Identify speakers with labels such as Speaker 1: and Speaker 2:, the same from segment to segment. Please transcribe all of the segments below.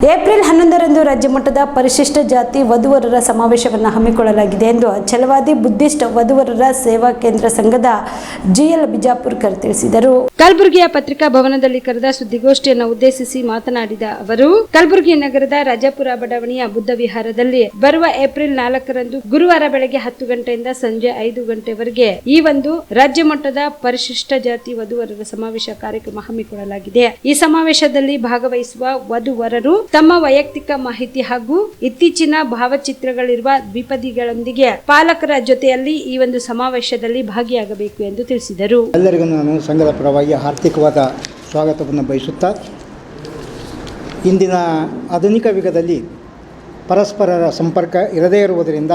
Speaker 1: April 11ರಂದು ರಾಜ್ಯ ಮಟ್ಟದ ಪರಿಶಿಷ್ಟ ಜಾತಿ ವಧುವರರ ಸಮಾವೇಶವನ್ನು ಹಮ್ಮಿಕೊಳ್ಳಲಾಗಿದೆ ಎಂದು ಛಲವಾದಿ ಬುದ್ಧಿಸ್ಟ್ ವಧುವರರ ಸೇವಾ ಕೇಂದ್ರ ಸಂಘದ ಜಿಎಲ್ ಬಿಜಾಪುರ್ಕರ್ ತಿಳಿಸಿದರು. ಕಲಬುರಗಿಯ ಪತ್ರಿಕಾ ಭವನದಲ್ಲಿ ಕರೆದ ಸುದ್ದಿಗೋಷ್ಠಿಯನ್ನು ಉದ್ದೇಶಿಸಿ ಮಾತನಾಡಿದ ಅವರು, ಕಲಬುರಗಿ ನಗರದ ರಾಜಾಪುರ ಬಡಾವಣೆಯ ಬುದ್ಧ ವಿಹಾರದಲ್ಲಿ ಬರುವ ಏಪ್ರಿಲ್ 4ರಂದು ಗುರುವಾರ ಬೆಳಗ್ಗೆ 10 ಗಂಟೆಯಿಂದ ಸಂಜೆ 5 ಗಂಟೆವರೆಗೆ ಈ ಒಂದು ರಾಜ್ಯ ಮಟ್ಟದ ಪರಿಶಿಷ್ಟ ಜಾತಿ ವಧುವರರ ಸಮಾವೇಶ ಕಾರ್ಯಕ್ರಮ ಹಮ್ಮಿಕೊಳ್ಳಲಾಗಿದೆ. ಈ ಸಮಾವೇಶದಲ್ಲಿ ಭಾಗವಹಿಸುವ ವಧುವರರು ತಮ್ಮ ವೈಯಕ್ತಿಕ ಮಾಹಿತಿ ಹಾಗೂ ಇತ್ತೀಚಿನ ಭಾವಚಿತ್ರಗಳಿರುವ ದ್ವಿಪದಿಗಳೊಂದಿಗೆ ಪಾಲಕರ ಜೊತೆಯಲ್ಲಿ ಈ ಒಂದು ಸಮಾವೇಶದಲ್ಲಿ ಭಾಗಿಯಾಗಬೇಕು ಎಂದು ತಿಳಿಸಿದರು.
Speaker 2: ಎಲ್ಲರಿಗೂ ನಾನು ಸಂಘದ ಪರವಾಗಿ ಆರ್ಥಿಕವಾದ ಸ್ವಾಗತವನ್ನು ಬಯಸುತ್ತಾ, ಇಂದಿನ ಆಧುನಿಕ ಯುಗದಲ್ಲಿ ಪರಸ್ಪರರ ಸಂಪರ್ಕ ಇರದೇ ಇರುವುದರಿಂದ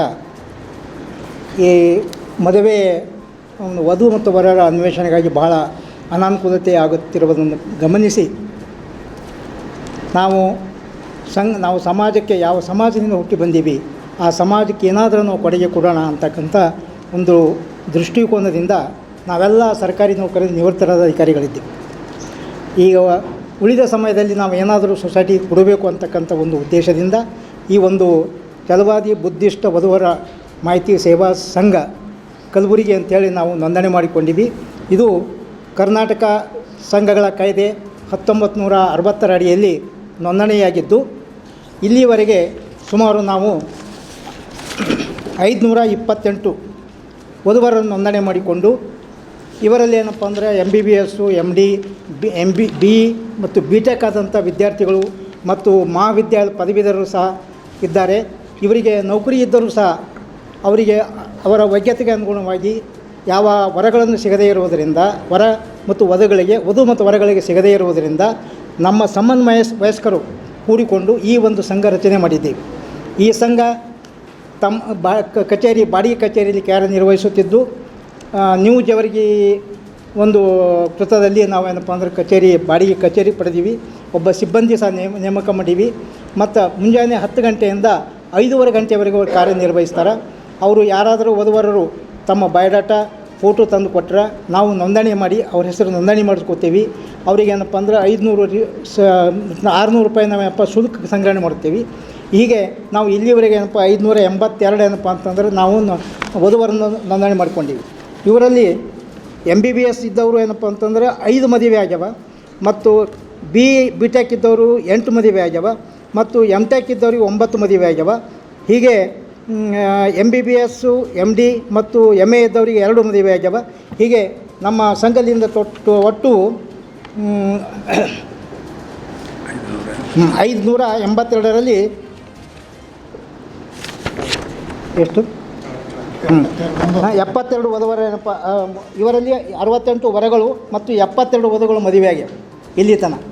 Speaker 2: ಈ ಮದುವೆ ವಧು ಮತ್ತು ವರರ ಅನ್ವೇಷಣೆಗಾಗಿ ಬಹಳ ಅನಾನುಕೂಲತೆ ಆಗುತ್ತಿರುವುದನ್ನು ಗಮನಿಸಿ ನಾವು ಸಮಾಜಕ್ಕೆ ಯಾವ ಸಮಾಜದಿಂದ ಹುಟ್ಟಿ ಬಂದೀವಿ, ಆ ಸಮಾಜಕ್ಕೆ ಏನಾದರೂ ನಾವು ಕೊಡುಗೆ ಕೊಡೋಣ ಅಂತಕ್ಕಂಥ ಒಂದು ದೃಷ್ಟಿಕೋನದಿಂದ ನಾವೆಲ್ಲ ಸರ್ಕಾರಿ ನೌಕರರು ನಿವೃತ್ತರಾದ ಅಧಿಕಾರಿಗಳಿದ್ದೀವಿ. ಈಗ ಉಳಿದ ಸಮಯದಲ್ಲಿ ನಾವು ಏನಾದರೂ ಸೊಸೈಟಿಗೆ ಕೊಡಬೇಕು ಅಂತಕ್ಕಂಥ ಒಂದು ಉದ್ದೇಶದಿಂದ ಈ ಒಂದು ಛಲವಾದಿ ಬುದ್ಧಿಸ್ಟ್ ವಧುವರ ಮಾಹಿತಿ ಸೇವಾ ಸಂಘ ಕಲಬುರಗಿ ಅಂತೇಳಿ ನಾವು ನೋಂದಣಿ ಮಾಡಿಕೊಂಡಿವಿ. ಇದು ಕರ್ನಾಟಕ ಸಂಘಗಳ ಕಾಯ್ದೆ 1960 ಅಡಿಯಲ್ಲಿ ನೋಂದಣಿಯಾಗಿದ್ದು, ಇಲ್ಲಿವರೆಗೆ ಸುಮಾರು ನಾವು 528 ವಧುವರನ್ನು ನೋಂದಣಿ ಮಾಡಿಕೊಂಡು ಇವರಲ್ಲಿ ಏನಪ್ಪ ಅಂದರೆ MBBS, MD, BE ಮತ್ತು BTech ಆದಂಥ ವಿದ್ಯಾರ್ಥಿಗಳು ಮತ್ತು ಮಹಾವಿದ್ಯಾಲಯ ಪದವೀಧರರು ಸಹ ಇದ್ದಾರೆ. ಇವರಿಗೆ ನೌಕರಿ ಇದ್ದರೂ ಸಹ ಅವರಿಗೆ ಅವರ ಯೋಗ್ಯತೆಗೆ ಅನುಗುಣವಾಗಿ ಯಾವ ವರಗಳನ್ನು ಸಿಗದೇ ಇರುವುದರಿಂದ ವಧು ಮತ್ತು ವರಗಳಿಗೆ ಸಿಗದೇ ಇರುವುದರಿಂದ ನಮ್ಮ ಸಮನ್ವಯ ವಯಸ್ಕರು ಕೂಡಿಕೊಂಡು ಈ ಒಂದು ಸಂಘ ರಚನೆ ಮಾಡಿದ್ದೇವೆ. ಈ ಸಂಘ ತಮ್ಮ ಬಾಡಿಗೆ ಕಚೇರಿಯಲ್ಲಿ ಕಾರ್ಯನಿರ್ವಹಿಸುತ್ತಿದ್ದು, ನ್ಯೂ ಜವರ್ಗಿ ಒಂದು ಕೃತದಲ್ಲಿ ನಾವೇನಪ್ಪ ಅಂದರೆ ಬಾಡಿಗೆ ಕಚೇರಿ ಪಡೆದೀವಿ. ಒಬ್ಬ ಸಿಬ್ಬಂದಿ ಸಹ ನೇಮಕ ಮಾಡೀವಿ. ಮತ್ತು ಮುಂಜಾನೆ 10 ಗಂಟೆಯಿಂದ 5:15 ಗಂಟೆವರೆಗೂ ಕಾರ್ಯನಿರ್ವಹಿಸ್ತಾರೆ. ಅವರು ಯಾರಾದರೂ ವಧುವರರು ತಮ್ಮ ಬಯೋಡಾಟಾ ಫೋಟೋ ತಂದು ಕೊಟ್ಟರೆ ನಾವು ನೋಂದಣಿ ಮಾಡಿ ಅವ್ರ ಹೆಸರು ನೋಂದಣಿ ಮಾಡಿಸ್ಕೋತೀವಿ. ಅವ್ರಿಗೆ ಏನಪ್ಪ ಅಂದ್ರೆ 600 ರೂಪಾಯಿ ನಾವು ಶುಲ್ಕ ಸಂಗ್ರಹಣೆ ಮಾಡ್ತೀವಿ. ಹೀಗೆ ನಾವು ಇಲ್ಲಿವರೆಗೆ 582 ಏನಪ್ಪ ಅಂತಂದರೆ ನಾವು ವಧುವರನ್ನು ನೋಂದಣಿ ಮಾಡ್ಕೊಂಡಿವಿ. ಇವರಲ್ಲಿ MBBS ಇದ್ದವರು ಏನಪ್ಪ ಅಂತಂದರೆ 5 ಮದುವೆ ಆಗ್ಯಾವ, ಮತ್ತು BTech ಇದ್ದವರು 8 ಮದುವೆ ಆಗ್ಯಾವ, ಮತ್ತು MTech ಇದ್ದವ್ರಿಗೆ 9 ಮದುವೆ ಆಗ್ಯಾವ. ಹೀಗೆ MBBS, MD ಮತ್ತು MA ಇದ್ದವರಿಗೆ 2 ಮದುವೆ ಆಗ್ಯಾವ. ಹೀಗೆ ನಮ್ಮ ಸಂಘದಿಂದ ಒಟ್ಟು 582ರಲ್ಲಿ ಎಷ್ಟು 72 ವಧುವರ ಏನಪ್ಪ, ಇವರಲ್ಲಿ 68 ವರಗಳು ಮತ್ತು 72 ವಧುಗಳು ಮದುವೆ ಆಗ್ಯಾವ ಇಲ್ಲಿ ತನಕ.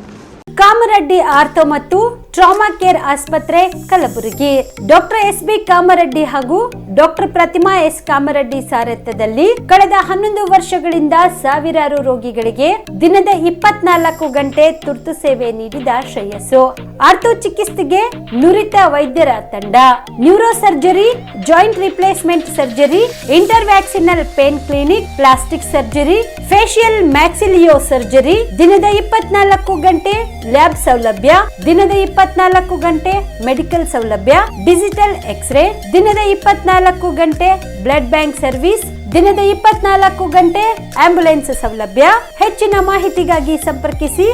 Speaker 1: ಕಾಮರೆಡ್ಡಿ ಆರ್ಥೋ ಮತ್ತು ಟ್ರಾಮಾ ಕೇರ್ ಆಸ್ಪತ್ರೆ ಕಲಬುರಗಿ. ಡಾಕ್ಟರ್ SB ಕಾಮರೆಡ್ಡಿ ಹಾಗೂ ಡಾಕ್ಟರ್ ಪ್ರತಿಮಾ S ಕಾಮರೆಡ್ಡಿ ಸಾರಥ್ಯದಲ್ಲಿ ಕಳೆದ 11 ವರ್ಷಗಳಿಂದ ಸಾವಿರಾರು ರೋಗಿಗಳಿಗೆ ದಿನದ 24 ಗಂಟೆ ತುರ್ತು ಸೇವೆ ನೀಡಿದ ಶ್ರೇಯಸ್ಸು. ಆರ್ಥೋ ಚಿಕಿತ್ಸೆಗೆ ನುರಿತ ವೈದ್ಯರ ತಂಡ, neuro surgery, joint replacement surgery, interventional pain clinic, plastic surgery, facial maxillo surgery, ದಿನದ 24 ಗಂಟೆ ಲ್ಯಾಬ್ ಸೌಲಭ್ಯ, ದಿನದ 24 ಗಂಟೆ ಮೆಡಿಕಲ್ ಸೌಲಭ್ಯ, ಡಿಜಿಟಲ್ ಎಕ್ಸ್ರೇ, ದಿನದ 24 ಗಂಟೆ ಬ್ಲಡ್ ಬ್ಯಾಂಕ್ ಸರ್ವಿಸ್, ದಿನದ 24 ಗಂಟೆ ಆಂಬ್ಯುಲೆನ್ಸ್ ಸೌಲಭ್ಯ. ಹೆಚ್ಚಿನ ಮಾಹಿತಿಗಾಗಿ ಸಂಪರ್ಕಿಸಿ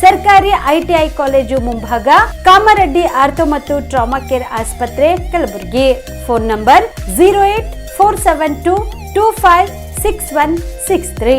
Speaker 1: ಸರ್ಕಾರಿ ITI ಕಾಲೇಜು ಮುಂಭಾಗ, ಕಾಮರೆಡ್ಡಿ ಆರ್ಥೋ ಮತ್ತು ಟ್ರಾಮಾ ಕೇರ್ ಆಸ್ಪತ್ರೆ ಕಲಬುರಗಿ. Phone number 08472256163.